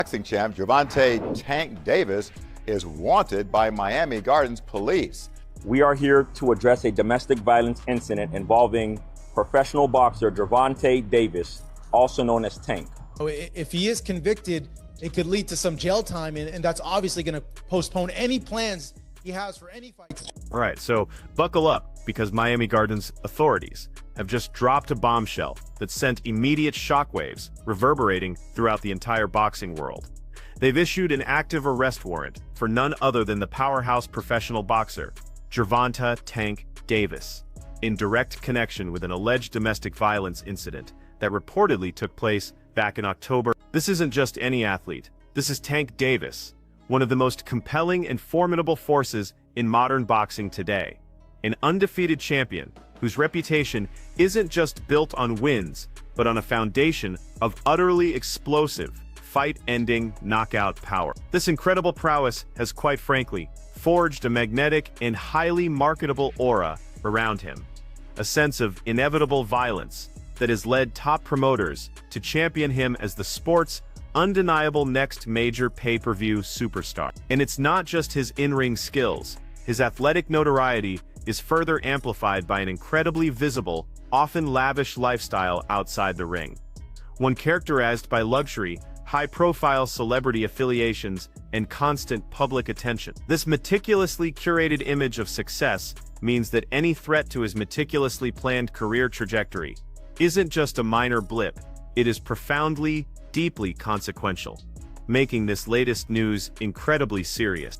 Boxing champ Gervonta "Tank" Davis is wanted by Miami Gardens police. We are here to address a domestic violence incident involving professional boxer Gervonta Davis, also known as Tank. If he is convicted, it could lead to some jail time, and that's obviously going to postpone any plans he has for any fight. All right, so buckle up, because Miami Gardens authorities have just dropped a bombshell that sent immediate shockwaves reverberating throughout the entire boxing world. They've issued an active arrest warrant for none other than the powerhouse professional boxer, Gervonta "Tank" Davis, in direct connection with an alleged domestic violence incident that reportedly took place back in October. This isn't just any athlete. This is Tank Davis, one of the most compelling and formidable forces in modern boxing today. An undefeated champion whose reputation isn't just built on wins, but on a foundation of utterly explosive, fight-ending knockout power. This incredible prowess has, quite frankly, forged a magnetic and highly marketable aura around him, a sense of inevitable violence that has led top promoters to champion him as the sport's undeniable next major pay-per-view superstar. And it's not just his in-ring skills. His athletic notoriety is further amplified by an incredibly visible, often lavish lifestyle outside the ring. One characterized by luxury, high-profile celebrity affiliations, and constant public attention. This meticulously curated image of success means that any threat to his meticulously planned career trajectory isn't just a minor blip, it is profoundly, deeply consequential, making this latest news incredibly serious.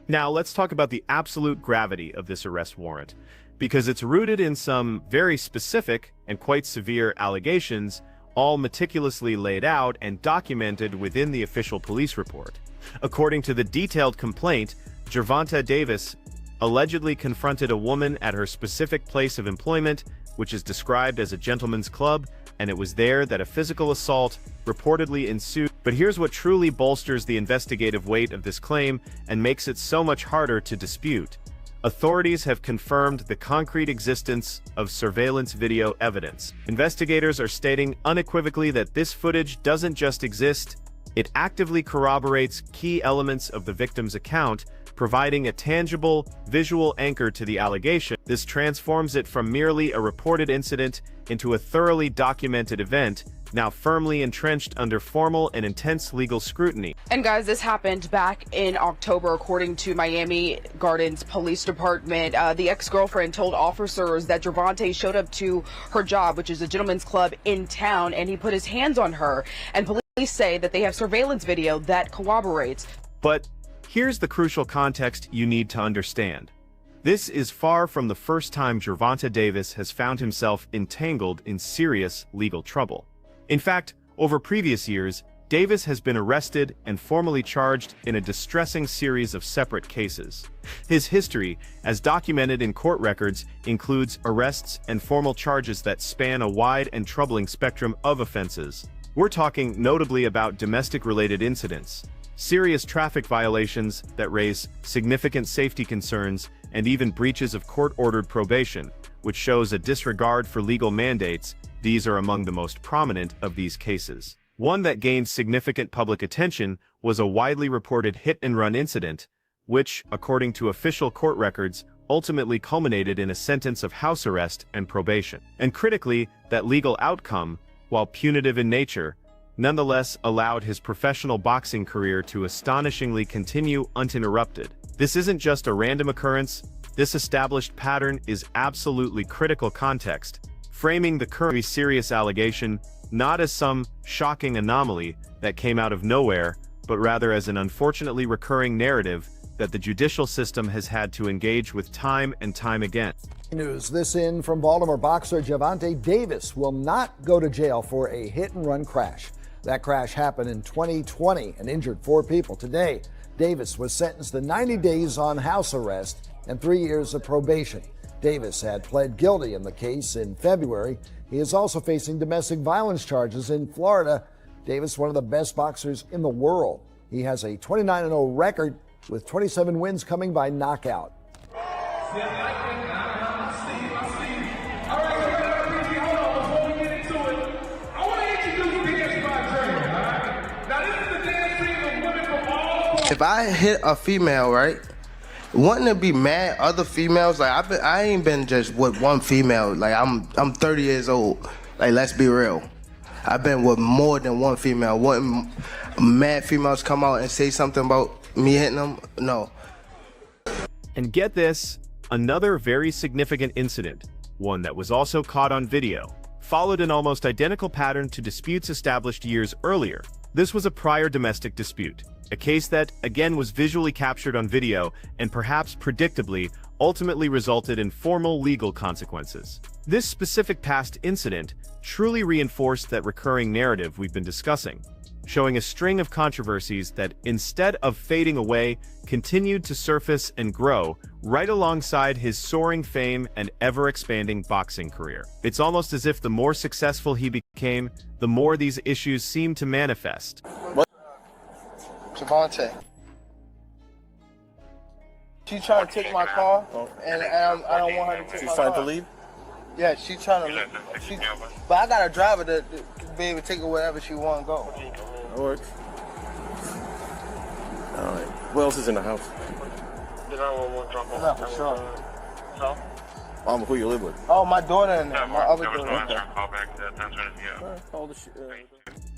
Now, let's talk about the absolute gravity of this arrest warrant, because it's rooted in some very specific and quite severe allegations, all meticulously laid out and documented within the official police report. According to the detailed complaint, Gervonta Davis allegedly confronted a woman at her specific place of employment, which is described as a gentleman's club, and it was there that a physical assault reportedly ensued. But here's what truly bolsters the investigative weight of this claim and makes it so much harder to dispute. Authorities have confirmed the concrete existence of surveillance video evidence. Investigators are stating unequivocally that this footage doesn't just exist, it actively corroborates key elements of the victim's account, providing a tangible, visual anchor to the allegation. This transforms it from merely a reported incident into a thoroughly documented event, now firmly entrenched under formal and intense legal scrutiny. And guys, this happened back in October, according to Miami Gardens Police Department. The ex-girlfriend told officers that Gervonta showed up to her job, which is a gentleman's club in town, and he put his hands on her. And police say that they have surveillance video that corroborates. But here's the crucial context you need to understand. This is far from the first time Gervonta Davis has found himself entangled in serious legal trouble. In fact, over previous years, Davis has been arrested and formally charged in a distressing series of separate cases. His history, as documented in court records, includes arrests and formal charges that span a wide and troubling spectrum of offenses. We're talking notably about domestic-related incidents, serious traffic violations that raise significant safety concerns, and even breaches of court-ordered probation, which shows a disregard for legal mandates. These are among the most prominent of these cases. One that gained significant public attention was a widely reported hit-and-run incident, which, according to official court records, ultimately culminated in a sentence of house arrest and probation. And critically, that legal outcome, while punitive in nature, nonetheless allowed his professional boxing career to astonishingly continue uninterrupted. This isn't just a random occurrence. This established pattern is absolutely critical context, framing the currently serious allegation not as some shocking anomaly that came out of nowhere, but rather as an unfortunately recurring narrative that the judicial system has had to engage with time and time again. News. This in from Baltimore boxer Gervonta Davis will not go to jail for a hit-and-run crash. That crash happened in 2020 and injured 4 people. Today, Davis was sentenced to 90 days on house arrest and 3 years of probation. Davis had pled guilty in the case in February. He is also facing domestic violence charges in Florida. Davis, one of the best boxers in the world. He has a 29-0 record with 27 wins coming by knockout. If I hit a female, right, wouldn't it be mad other females? Like I ain't been just with one female. Like I'm 30 years old. Like let's be real. I've been with more than one female. Wouldn't mad females come out and say something about me hitting them? No. And get this, another very significant incident, one that was also caught on video, followed an almost identical pattern to disputes established years earlier. This was a prior domestic dispute, a case that, again, was visually captured on video and perhaps predictably ultimately resulted in formal legal consequences. This specific past incident truly reinforced that recurring narrative we've been discussing, showing a string of controversies that, instead of fading away, continued to surface and grow right alongside his soaring fame and ever-expanding boxing career. It's almost as if the more successful he became, the more these issues seemed to manifest. Gervonta. She's trying to take my car, and I don't want her to take my car. She's trying to leave? Yeah, she's trying to leave. But I got a driver to be able to take her wherever she want to go. That works. All right. What else is in the house? Not for sure. Who you live with? Oh, my daughter and my other daughter.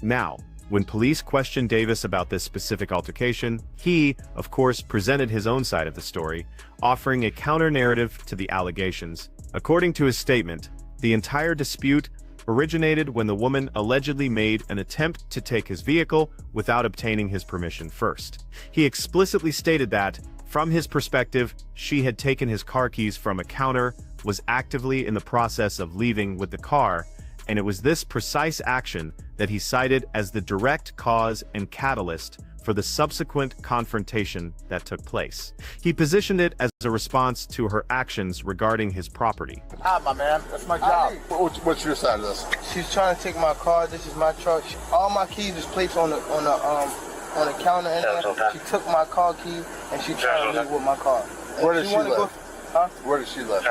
Now, when police questioned Davis about this specific altercation, he, of course, presented his own side of the story, offering a counter-narrative to the allegations. According to his statement, the entire dispute originated when the woman allegedly made an attempt to take his vehicle without obtaining his permission first. He explicitly stated that, from his perspective, she had taken his car keys from a counter, was actively in the process of leaving with the car, and it was this precise action that he cited as the direct cause and catalyst for the subsequent confrontation that took place. He positioned it as a response to her actions regarding his property. My man, that's my job. What's your side of this? She's trying to take my car. This is my truck. All my keys is placed on the counter in there. She took my car key and she trying to leave with my car. Where does she live? Where does she live?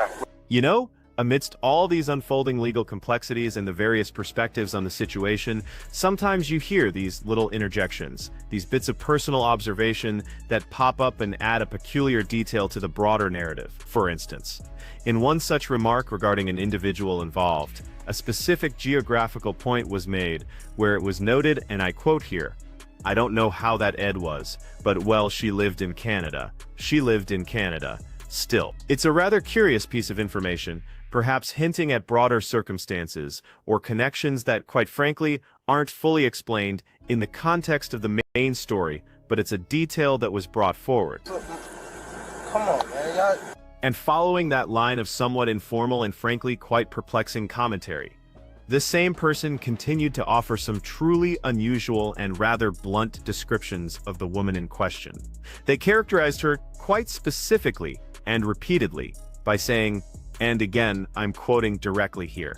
You know, amidst all these unfolding legal complexities and the various perspectives on the situation, sometimes you hear these little interjections, these bits of personal observation that pop up and add a peculiar detail to the broader narrative. For instance, in one such remark regarding an individual involved, a specific geographical point was made where it was noted, and I quote here, "I don't know how that Ed was, but well, she lived in Canada. She lived in Canada. Still." It's a rather curious piece of information, perhaps hinting at broader circumstances or connections that, quite frankly, aren't fully explained in the context of the main story, but it's a detail that was brought forward. Come on, man. And following that line of somewhat informal and frankly quite perplexing commentary, this same person continued to offer some truly unusual and rather blunt descriptions of the woman in question. They characterized her quite specifically and repeatedly by saying, and again, I'm quoting directly here,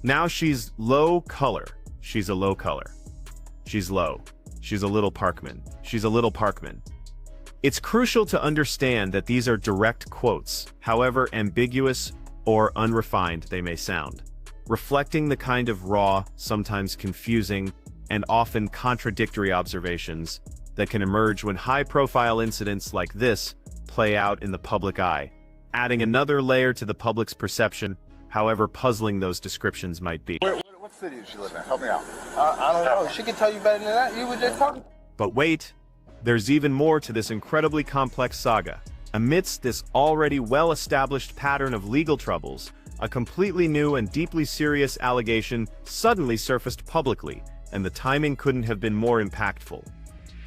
"Now she's low color. She's a low color. She's low. She's a little Parkman. She's a little Parkman." It's crucial to understand that these are direct quotes, however ambiguous or unrefined they may sound, reflecting the kind of raw, sometimes confusing, and often contradictory observations that can emerge when high-profile incidents like this play out in the public eye, adding another layer to the public's perception, however puzzling those descriptions might be. What city does she live in? Help me out. I don't know. She can tell you better than that. You were just talking. But wait, there's even more to this incredibly complex saga. Amidst this already well-established pattern of legal troubles, a completely new and deeply serious allegation suddenly surfaced publicly, and the timing couldn't have been more impactful.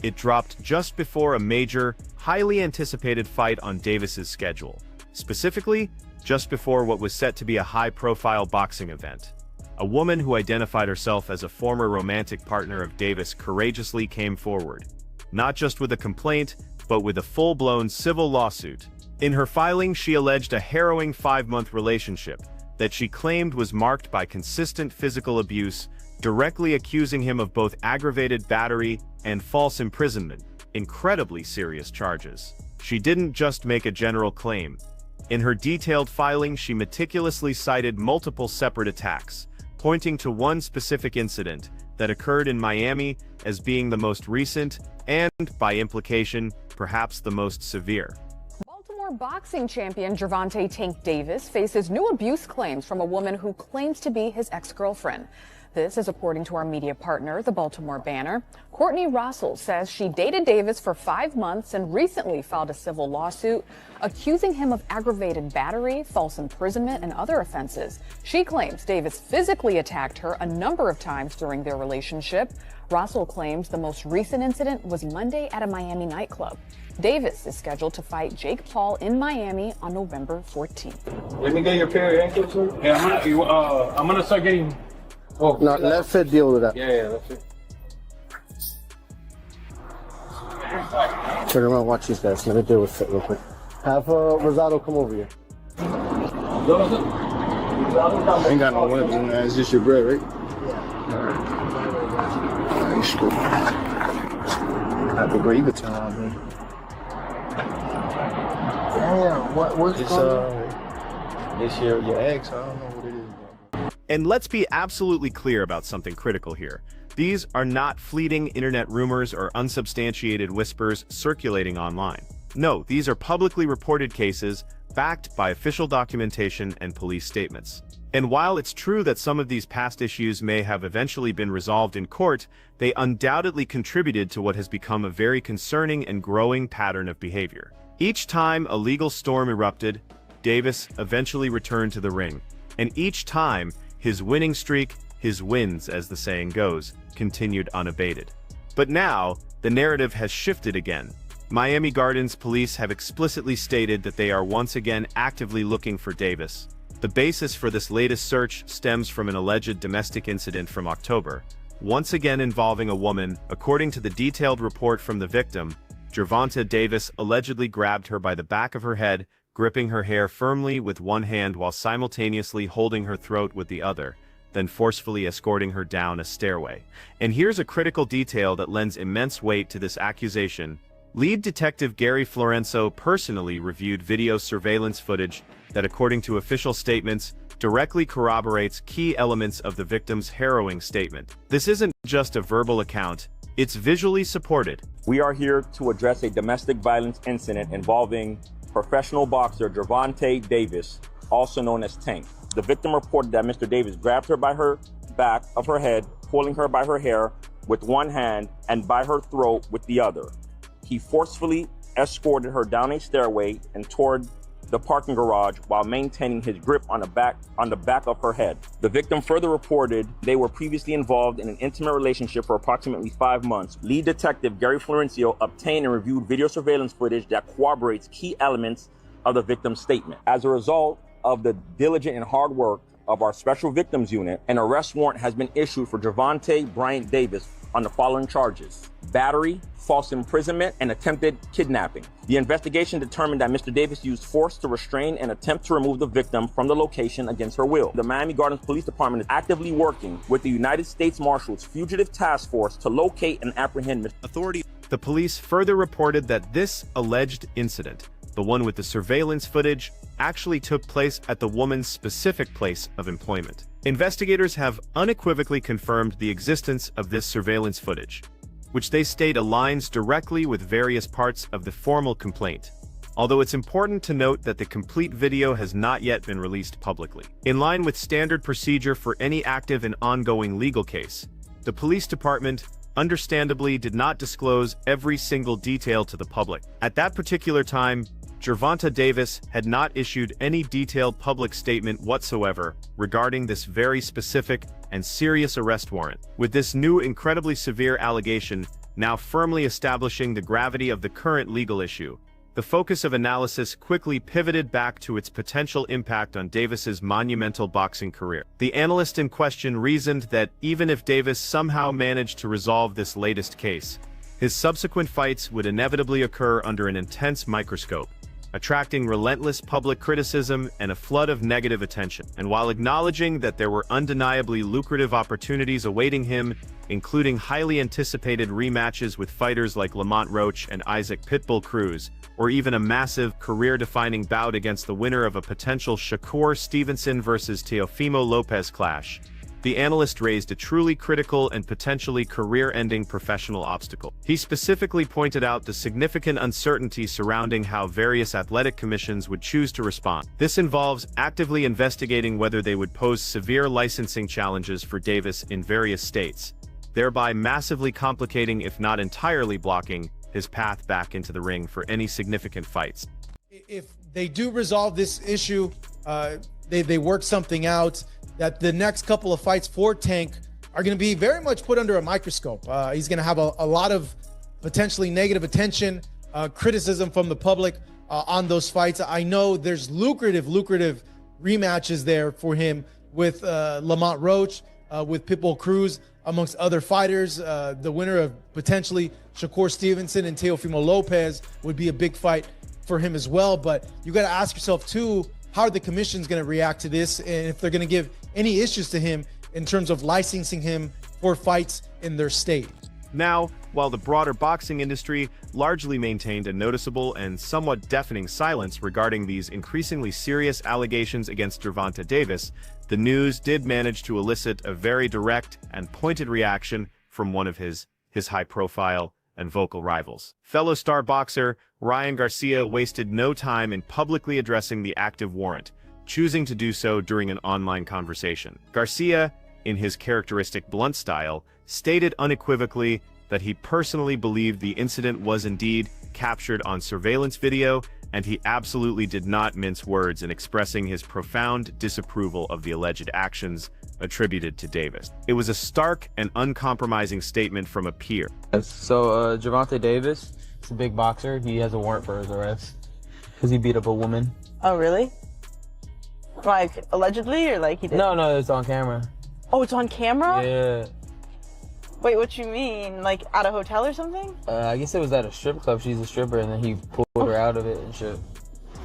It dropped just before a major, highly anticipated fight on Davis's schedule. Specifically, just before what was set to be a high-profile boxing event. A woman who identified herself as a former romantic partner of Davis courageously came forward, not just with a complaint, but with a full-blown civil lawsuit. In her filing, she alleged a harrowing 5-month relationship that she claimed was marked by consistent physical abuse, directly accusing him of both aggravated battery and false imprisonment. incredibly serious charges. She didn't just make a general claim. In her detailed filing, she meticulously cited multiple separate attacks, pointing to one specific incident that occurred in Miami as being the most recent and, by implication, perhaps the most severe. Baltimore boxing champion Gervonta "Tank" Davis faces new abuse claims from a woman who claims to be his ex-girlfriend. This is according to our media partner, the Baltimore Banner. Courtney Russell says she dated Davis for 5 months and recently filed a civil lawsuit accusing him of aggravated battery, false imprisonment, and other offenses. She claims Davis physically attacked her a number of times during their relationship. Russell claims the most recent incident was Monday at a Miami nightclub. Davis is scheduled to fight Jake Paul in Miami on November 14th. Let me get your pair of ankles, sir. Yeah, I'm gonna start getting. Oh, No, let Fit deal with that. yeah, that's it. Turn around, watch these guys. Let me deal with Fit real quick. Have Rosado come over here. I ain't got no weapons, man. It's just your bread, right? Yeah. You screwed. Happy great. You could tell on me. Damn, what's It's it's your ex. I don't know what it is. And let's be absolutely clear about something critical here. These are not fleeting internet rumors or unsubstantiated whispers circulating online. No, these are publicly reported cases backed by official documentation and police statements. And while it's true that some of these past issues may have eventually been resolved in court, they undoubtedly contributed to what has become a very concerning and growing pattern of behavior. Each time a legal storm erupted, Davis eventually returned to the ring. And each time, his winning streak, his wins, as the saying goes, continued unabated. But now, the narrative has shifted again. Miami Gardens police have explicitly stated that they are once again actively looking for Davis. The basis for this latest search stems from an alleged domestic incident from October, once again involving a woman. According to the detailed report from the victim, Gervonta Davis allegedly grabbed her by the back of her head, gripping her hair firmly with one hand while simultaneously holding her throat with the other, then forcefully escorting her down a stairway. And here's a critical detail that lends immense weight to this accusation. Lead detective Gary Florenzo personally reviewed video surveillance footage that, according to official statements, directly corroborates key elements of the victim's harrowing statement. This isn't just a verbal account, it's visually supported. We are here to address a domestic violence incident involving professional boxer Gervonta Davis, also known as Tank. The victim reported that Mr. Davis grabbed her by her back of her head, pulling her by her hair with one hand and by her throat with the other. He forcefully escorted her down a stairway and toward the parking garage while maintaining his grip on the back of her head. The victim further reported they were previously involved in an intimate relationship for approximately 5 months. Lead detective Gary Florenzo obtained and reviewed video surveillance footage that corroborates key elements of the victim's statement. As a result of the diligent and hard work of our Special Victims Unit, an arrest warrant has been issued for Gervonta Bryant Davis on the following charges: battery, false imprisonment, and attempted kidnapping. The investigation determined that Mr. Davis used force to restrain and attempt to remove the victim from the location against her will. The Miami Gardens Police Department is actively working with the United States Marshals Fugitive Task Force to locate and apprehend Mr. Authority. The police further reported that this alleged incident, the one with the surveillance footage, actually took place at the woman's specific place of employment. Investigators have unequivocally confirmed the existence of this surveillance footage, which they state aligns directly with various parts of the formal complaint, although it's important to note that the complete video has not yet been released publicly. In line with standard procedure for any active and ongoing legal case, the police department understandably did not disclose every single detail to the public. At that particular time, Gervonta Davis had not issued any detailed public statement whatsoever regarding this very specific and serious arrest warrant. With this new incredibly severe allegation now firmly establishing the gravity of the current legal issue, the focus of analysis quickly pivoted back to its potential impact on Davis's monumental boxing career. The analyst in question reasoned that even if Davis somehow managed to resolve this latest case, his subsequent fights would inevitably occur under an intense microscope. attracting relentless public criticism and a flood of negative attention. And while acknowledging that there were undeniably lucrative opportunities awaiting him, including highly anticipated rematches with fighters like Lamont Roach and Isaac Pitbull Cruz, or even a massive, career-defining bout against the winner of a potential Shakur Stevenson versus Teofimo Lopez clash, the analyst raised a truly critical and potentially career-ending professional obstacle. He specifically pointed out the significant uncertainty surrounding how various athletic commissions would choose to respond. This involves actively investigating whether they would pose severe licensing challenges for Davis in various states, thereby massively complicating, if not entirely blocking, his path back into the ring for any significant fights. If they do resolve this issue, they work something out, that the next couple of fights for Tank are going to be very much put under a microscope. He's going to have a lot of potentially negative attention, criticism from the public on those fights. I know there's lucrative rematches there for him with Lamont Roach, with Pitbull Cruz, amongst other fighters. The winner of potentially Shakur Stevenson and Teofimo Lopez would be a big fight for him as well. But you got to ask yourself too, how are the commissions going to react to this, and if they're going to give any issues to him in terms of licensing him for fights in their state. Now, while the broader boxing industry largely maintained a noticeable and somewhat deafening silence regarding these increasingly serious allegations against Gervonta Davis, the news did manage to elicit a very direct and pointed reaction from one of his high-profile and vocal rivals. Fellow star boxer Ryan Garcia wasted no time in publicly addressing the active warrant, choosing to do so during an online conversation. Garcia, in his characteristic blunt style, stated unequivocally that he personally believed the incident was indeed captured on surveillance video, and he absolutely did not mince words in expressing his profound disapproval of the alleged actions attributed to Davis. It was a stark and uncompromising statement from a peer. So, Gervonta Davis is a big boxer. He has a warrant for his arrest because he beat up a woman. Oh, really? Like, allegedly, or like he did? No, it's on camera. Oh, it's on camera? Yeah. Wait, what you mean? Like, at a hotel or something? I guess it was at a strip club. She's a stripper, and then he pulled her out of it and shit.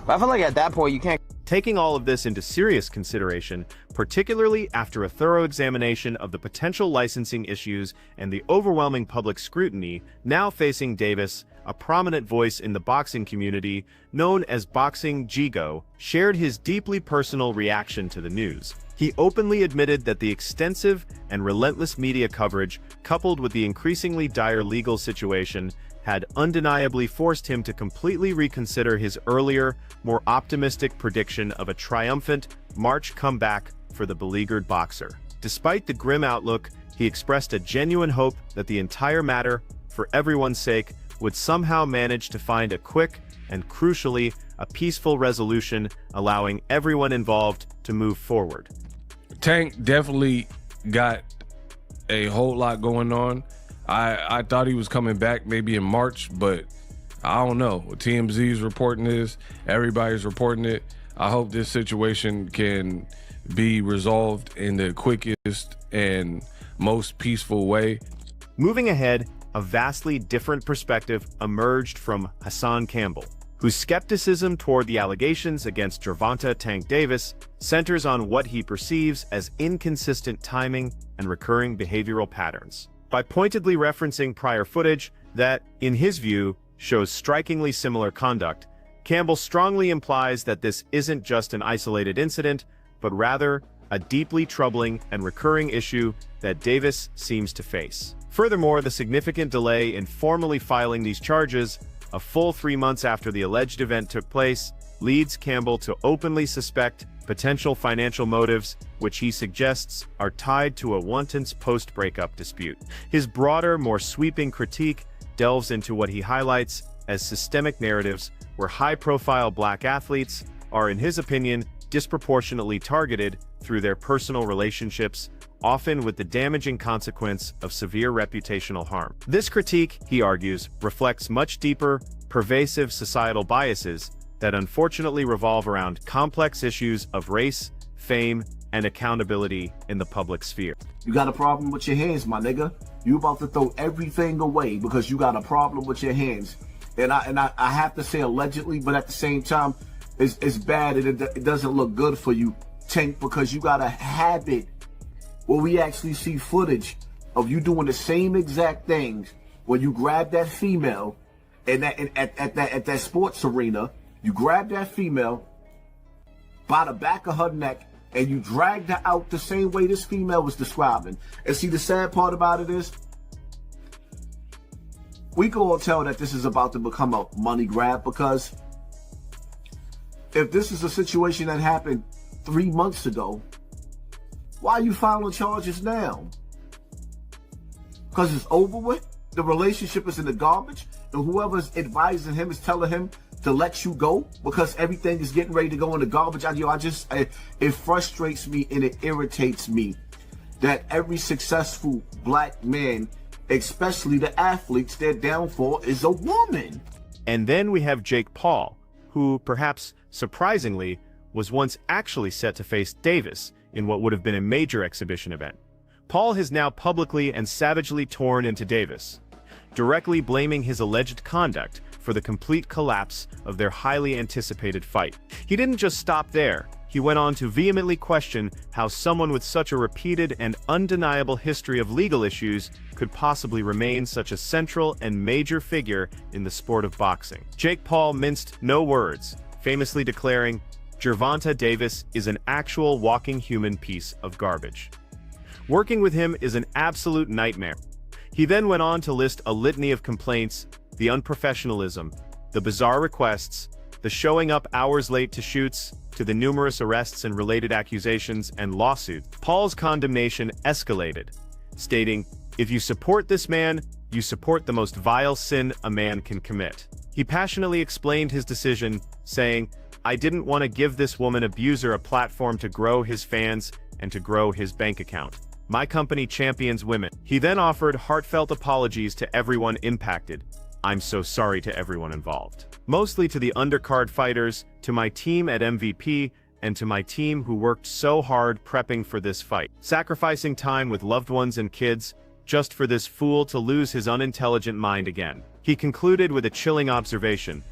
But I feel like at that point, you can't... Taking all of this into serious consideration, particularly after a thorough examination of the potential licensing issues and the overwhelming public scrutiny now facing Davis, a prominent voice in the boxing community known as Boxing Jigo, shared his deeply personal reaction to the news. He openly admitted that the extensive and relentless media coverage, coupled with the increasingly dire legal situation, had undeniably forced him to completely reconsider his earlier, more optimistic prediction of a triumphant March comeback for the beleaguered boxer. Despite the grim outlook, he expressed a genuine hope that the entire matter, for everyone's sake, would somehow manage to find a quick and, crucially, a peaceful resolution, allowing everyone involved to move forward. Tank definitely got a whole lot going on. I thought he was coming back maybe in March, but I don't know. TMZ's reporting this, everybody's reporting it. I hope this situation can be resolved in the quickest and most peaceful way. Moving ahead, a vastly different perspective emerged from Hassan Campbell, whose skepticism toward the allegations against Gervonta Tank Davis centers on what he perceives as inconsistent timing and recurring behavioral patterns. By pointedly referencing prior footage that, in his view, shows strikingly similar conduct, Campbell strongly implies that this isn't just an isolated incident, but rather a deeply troubling and recurring issue that Davis seems to face. Furthermore, the significant delay in formally filing these charges, a full 3 months after the alleged event took place, leads Campbell to openly suspect potential financial motives, which he suggests are tied to a Wontons post-breakup dispute. His broader, more sweeping critique delves into what he highlights as systemic narratives where high-profile black athletes are, in his opinion, disproportionately targeted through their personal relationships, often with the damaging consequence of severe reputational harm. This critique, he argues, reflects much deeper, pervasive societal biases that unfortunately revolve around complex issues of race, fame, and accountability in the public sphere. You got a problem with your hands, my nigga. You about to throw everything away because you got a problem with your hands. and I have to say allegedly, but at the same time, it's bad and it doesn't look good for you, Tank, because you got a habit where we actually see footage of you doing the same exact things when you grab that female and at that sports arena. You grab that female by the back of her neck and you dragged her out the same way this female was describing. And see, the sad part about it is, we can all tell that this is about to become a money grab, because if this is a situation that happened 3 months ago, why are you filing charges now? Because it's over with? The relationship is in the garbage, and whoever's advising him is telling him to let you go because everything is getting ready to go in the garbage. It frustrates me and it irritates me that every successful black man, especially the athletes, their downfall is a woman. And then we have Jake Paul, who, perhaps surprisingly, was once actually set to face Davis in what would have been a major exhibition event. Paul has now publicly and savagely torn into Davis, directly blaming his alleged conduct for the complete collapse of their highly anticipated fight. He didn't just stop there. He went on to vehemently question how someone with such a repeated and undeniable history of legal issues could possibly remain such a central and major figure in the sport of boxing. Jake Paul minced no words, famously declaring, "Gervonta Davis is an actual walking human piece of garbage. Working with him is an absolute nightmare." He then went on to list a litany of complaints: the unprofessionalism, the bizarre requests, the showing up hours late to shoots, to the numerous arrests and related accusations and lawsuits. Paul's condemnation escalated, stating, "If you support this man, you support the most vile sin a man can commit." He passionately explained his decision, saying, "I didn't want to give this woman abuser a platform to grow his fans and to grow his bank account. My company champions women." He then offered heartfelt apologies to everyone impacted. "I'm so sorry to everyone involved. Mostly to the undercard fighters, to my team at MVP, and to my team who worked so hard prepping for this fight, sacrificing time with loved ones and kids, just for this fool to lose his unintelligent mind again." He concluded with a chilling observation: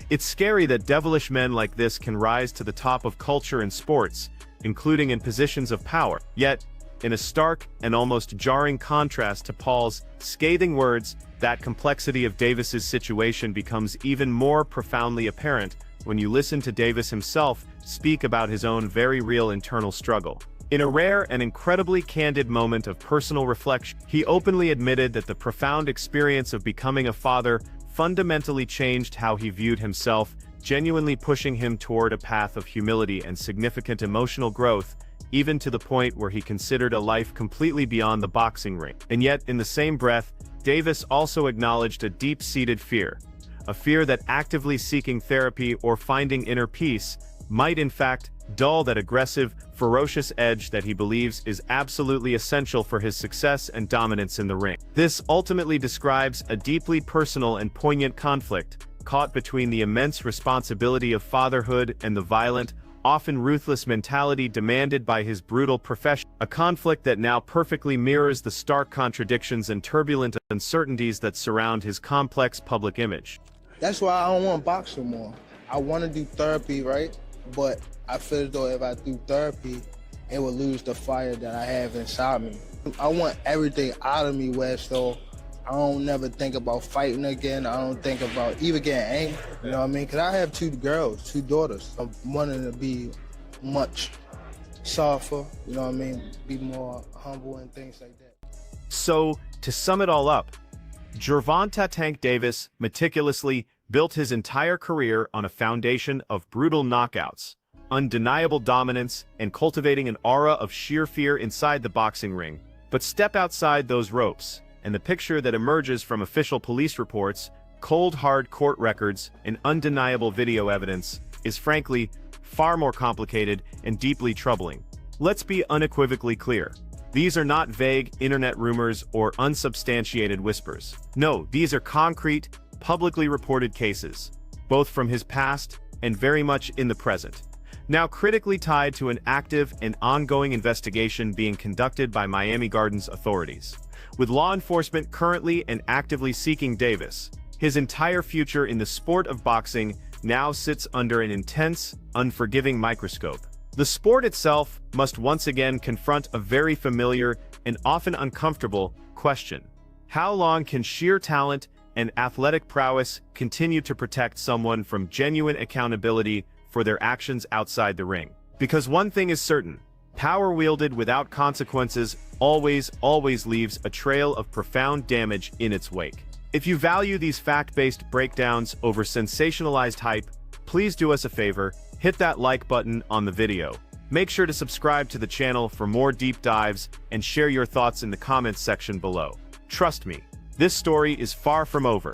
"It's scary that devilish men like this can rise to the top of culture and sports, including in positions of power. Yet, in a stark and almost jarring contrast to Paul's scathing words, that complexity of Davis's situation becomes even more profoundly apparent when you listen to Davis himself speak about his own very real internal struggle. In a rare and incredibly candid moment of personal reflection, he openly admitted that the profound experience of becoming a father fundamentally changed how he viewed himself, genuinely pushing him toward a path of humility and significant emotional growth, even to the point where he considered a life completely beyond the boxing ring. And yet, in the same breath, Davis also acknowledged a deep-seated fear, a fear that actively seeking therapy or finding inner peace might in fact dull that aggressive, ferocious edge that he believes is absolutely essential for his success and dominance in the ring. This ultimately describes a deeply personal and poignant conflict, caught between the immense responsibility of fatherhood and the violent, often ruthless mentality demanded by his brutal profession, a conflict that now perfectly mirrors the stark contradictions and turbulent uncertainties that surround his complex public image. That's why I don't want to box no more. I want to do therapy, right? But I feel as though if I do therapy, it will lose the fire that I have inside me. I want everything out of me where so I don't never think about fighting again. I don't think about even getting angry, you know what I mean? Because I have 2 girls, 2 daughters. I'm wanting to be much softer, you know what I mean? Be more humble and things like that. So, to sum it all up, Gervonta "Tank" Davis meticulously built his entire career on a foundation of brutal knockouts, undeniable dominance, and cultivating an aura of sheer fear inside the boxing ring. But step outside those ropes, and the picture that emerges from official police reports, cold hard court records, and undeniable video evidence is frankly far more complicated and deeply troubling. Let's be unequivocally clear. These are not vague internet rumors or unsubstantiated whispers. No, these are concrete, publicly reported cases, both from his past and very much in the present, now critically tied to an active and ongoing investigation being conducted by Miami Gardens authorities. With law enforcement currently and actively seeking Davis, His entire future in the sport of boxing now sits under an intense, unforgiving microscope. The sport itself must once again confront a very familiar and often uncomfortable question. How long can sheer talent and athletic prowess continue to protect someone from genuine accountability for their actions outside the ring? Because one thing is certain, power wielded without consequences always leaves a trail of profound damage in its wake. If you value these fact-based breakdowns over sensationalized hype, please do us a favor, hit that like button on the video. Make sure to subscribe to the channel for more deep dives and share your thoughts in the comments section below. Trust me, this story is far from over.